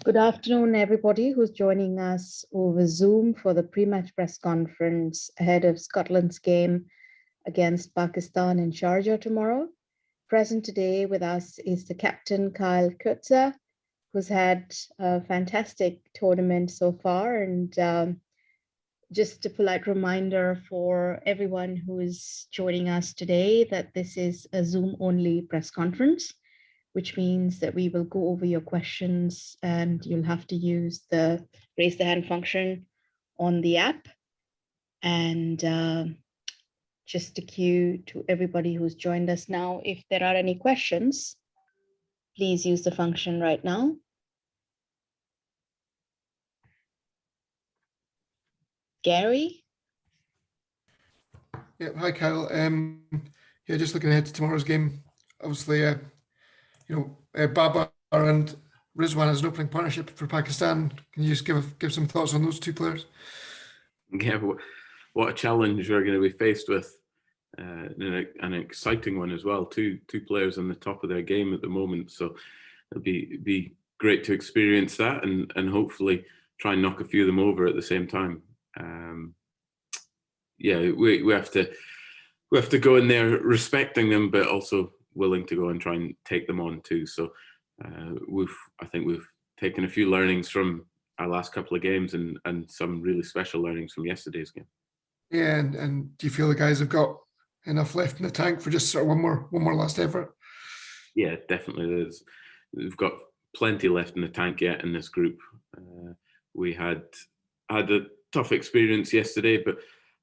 Good afternoon, everybody who's joining us over Zoom for the pre-match press conference ahead of Scotland's game against Pakistan in Sharjah tomorrow. Present today with us is the captain, Kyle Coetzer, who's had a fantastic tournament so far. And just a polite reminder for everyone who is joining us today that this is a Zoom-only press conference, which means that we will go over your questions and you'll have to use the raise the hand function on the app. And just a cue to everybody who's joined us now, if there are any questions, please use the function right now. Gary? Yeah, hi Kyle. Yeah, just looking ahead to tomorrow's game. Obviously, Baba and Rizwan as an opening partnership for Pakistan. Can you just give some thoughts on those two players? Yeah, what a challenge we're going to be faced with. An exciting one as well. Two players on the top of their game at the moment. So it'll be great to experience that and hopefully try and knock a few of them over at the same time. Yeah, we have to go in there respecting them, but also willing to go and try and take them on too. So I think we've taken a few learnings from our last couple of games and some really special learnings from yesterday's game. Yeah, and do you feel the guys have got enough left in the tank for just sort of one more last effort? Yeah, definitely. We've got plenty left in the tank yet in this group. We had a tough experience yesterday, but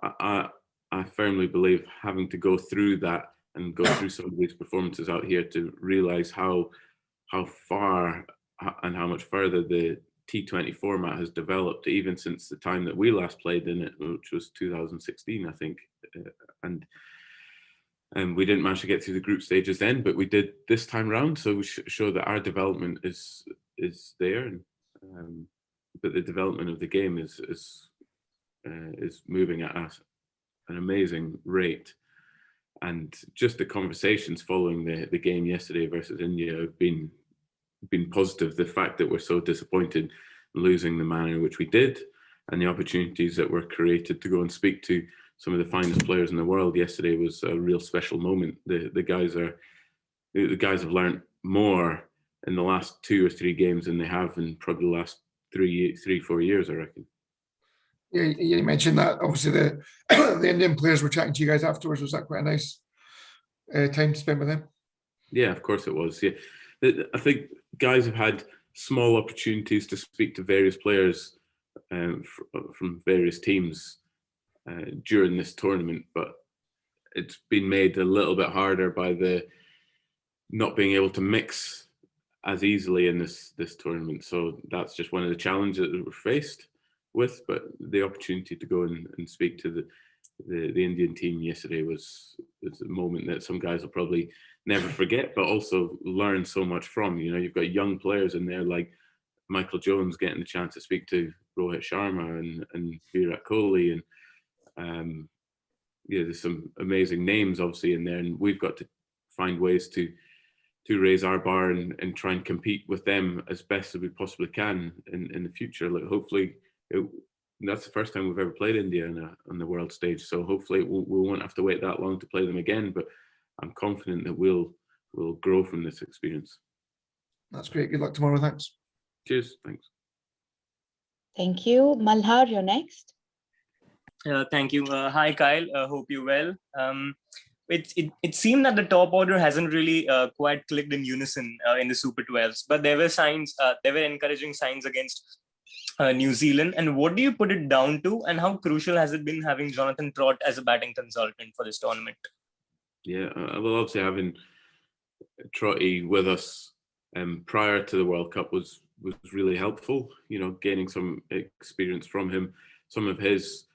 I firmly believe having to go through that and go through some of these performances out here to realise how far and how much further the T20 format has developed, even since the time that we last played in it, which was 2016, I think. And we didn't manage to get through the group stages then, but we did this time round. So we show that our development is there, but the development of the game is moving at an amazing rate. And just the conversations following the game yesterday versus India have been positive. The fact that we're so disappointed losing the manner in which we did, and the opportunities that were created to go and speak to some of the finest players in the world yesterday was a real special moment. The guys have learned more in the last 2 or 3 games than they have in probably the last 3-4 years, I reckon. Yeah, you mentioned that. Obviously, the Indian players were chatting to you guys afterwards. Was that quite a nice time to spend with them? Yeah, of course it was. Yeah, I think guys have had small opportunities to speak to various players from various teams during this tournament, but it's been made a little bit harder by the not being able to mix as easily in this tournament. So that's just one of the challenges that we're faced with. But the opportunity to go and speak to the Indian team yesterday was a moment that some guys will probably never forget, but also learn so much from. You know, you've got young players in there like Michael Jones getting the chance to speak to Rohit Sharma and Virat Kohli, and yeah, there's some amazing names obviously in there, and we've got to find ways to raise our bar and try and compete with them as best as we possibly can in the future. Like, hopefully that's the first time we've ever played India on the world stage, so hopefully we won't have to wait that long to play them again, but I'm confident that we'll grow from this experience. That's great. Good luck tomorrow. Thanks. Cheers. Thanks. Thank you. Malhar, you're next. Thank you. Hi, Kyle. Hope you're well. It seemed that the top order hasn't really quite clicked in unison in the Super 12s, but there were signs, there were encouraging signs against New Zealand. And what do you put it down to, and how crucial has it been having Jonathan Trott as a batting consultant for this tournament? Yeah, well, obviously having Trotty with us prior to the World Cup was really helpful. You know, gaining some experience from him, some of his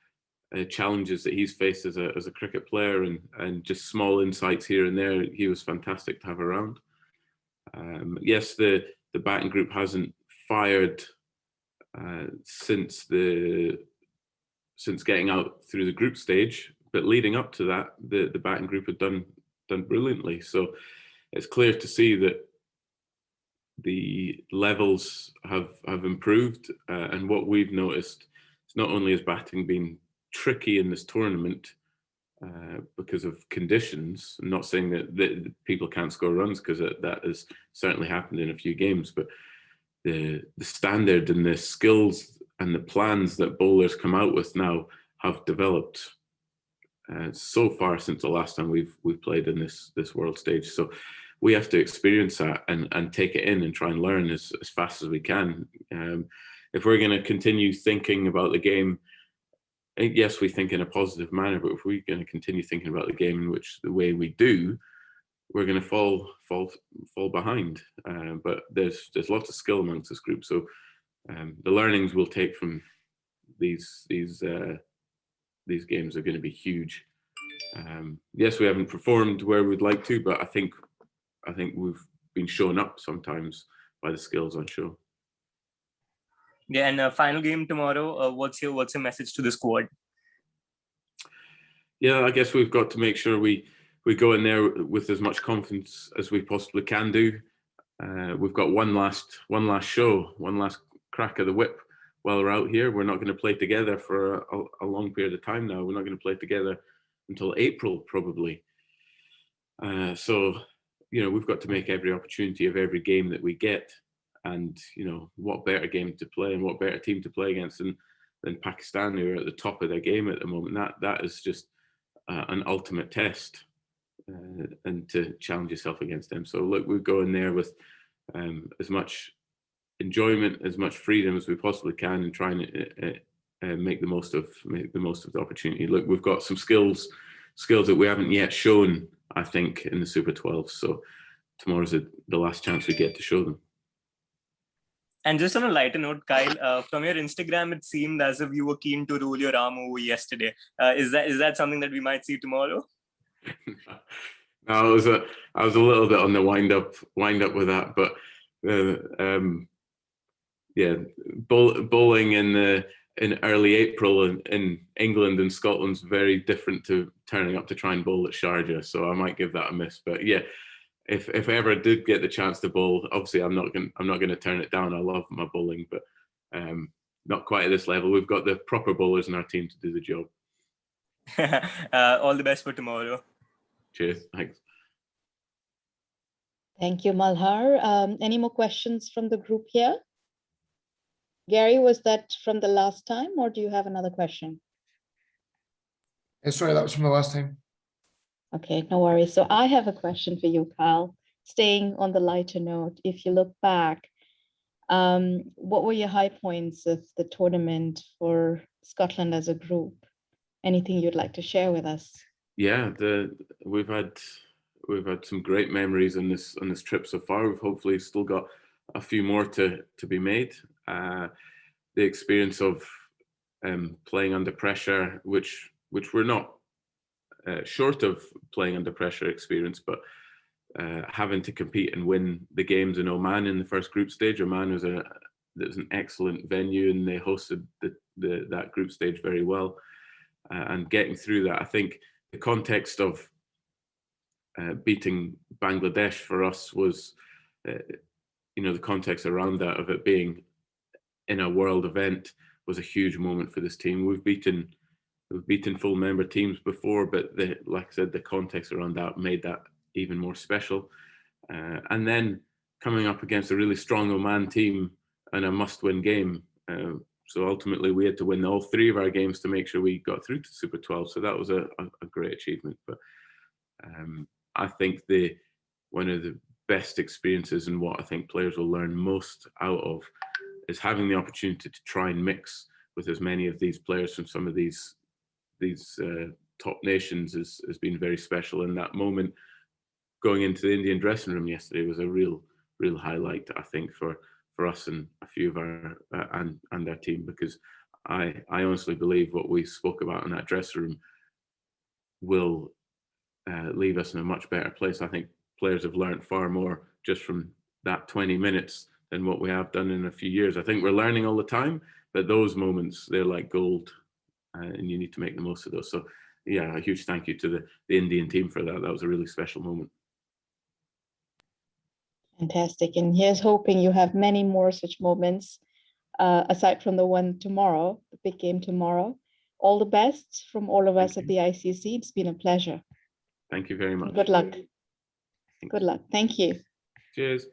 challenges that he's faced as a cricket player, and just small insights here and there. He was fantastic to have around. Yes, the batting group hasn't fired since getting out through the group stage, but leading up to that, the batting group had done brilliantly. So it's clear to see that the levels have improved, and what we've noticed is not only has batting been tricky in this tournament because of conditions. I'm not saying that people can't score runs, because that has certainly happened in a few games, but the standard and the skills and the plans that bowlers come out with now have developed so far since the last time we've played in this world stage. So we have to experience that and take it in and try and learn as fast as we can. If we're going to continue thinking about the game, yes, we think in a positive manner, but if we're going to continue thinking about the game in which the way we do, we're going to fall behind. But there's lots of skill amongst this group, so the learnings we'll take from these games are going to be huge. Yes, we haven't performed where we'd like to, but I think we've been shown up sometimes by the skills on show. Yeah, and final game tomorrow. What's your message to the squad? Yeah, I guess we've got to make sure we go in there with as much confidence as we possibly can do. We've got one last show, one last crack of the whip while we're out here. We're not going to play together for a long period of time now. We're not going to play together until April, probably. So, we've got to make every opportunity of every game that we get. And, what better game to play and what better team to play against than Pakistan, who are at the top of their game at the moment. That is just an ultimate test, and to challenge yourself against them. So, look, we go in there with as much enjoyment, as much freedom as we possibly can, and try and make the most of the opportunity. Look, we've got some skills that we haven't yet shown, I think, in the Super 12. So tomorrow's the last chance we get to show them. And just on a lighter note, Kyle, from your Instagram, it seemed as if you were keen to roll your arm over yesterday. Is that something that we might see tomorrow? No, I was a little bit on the wind up with that, but bowling in early April in England and Scotland's very different to turning up to try and bowl at Sharjah. So I might give that a miss. But yeah, if I ever did get the chance to bowl, obviously I'm not going to turn it down. I love my bowling, but not quite at this level. We've got the proper bowlers in our team to do the job. All the best for tomorrow. Cheers. Thanks. Thank you, Malhar. Any more questions from the group here? Gary, was that from the last time, or do you have another question? Sorry, that was from the last time. Okay, no worries. So I have a question for you, Kyle. Staying on the lighter note, if you look back, what were your high points of the tournament for Scotland as a group? Anything you'd like to share with us? Yeah, we've had some great memories on this trip so far. We've hopefully still got a few more to be made. The experience of playing under pressure, which we're not short of playing under pressure experience, but having to compete and win the games in Oman in the first group stage. Oman was an excellent venue, and they hosted that group stage very well. And getting through that, I think the context of beating Bangladesh for us was, the context around that, of it being in a world event, was a huge moment for this team. We've beaten full member teams before, but like I said, the context around that made that even more special. And then coming up against a really strong Oman team and a must-win game. So ultimately, we had to win all three of our games to make sure we got through to Super 12. So that was a great achievement. But I think one of the best experiences, and what I think players will learn most out of, is having the opportunity to try and mix with as many of these players from some of these top nations has been very special. And that moment going into the Indian dressing room yesterday was a real highlight, I think, for us and a few of our and our team, because I honestly believe what we spoke about in that dressing room will leave us in a much better place. I think players have learned far more just from that 20 minutes than what we have done in a few years. I think we're learning all the time, but those moments, they're like gold, and you need to make the most of those. So yeah, a huge thank you to the Indian team for that. That was a really special moment. Fantastic. And here's hoping you have many more such moments, aside from the one tomorrow, the big game tomorrow. All the best from all of us at the ICC. It's been a pleasure. Thank you very much. Good luck. Thanks. Good luck. Thank you. Cheers.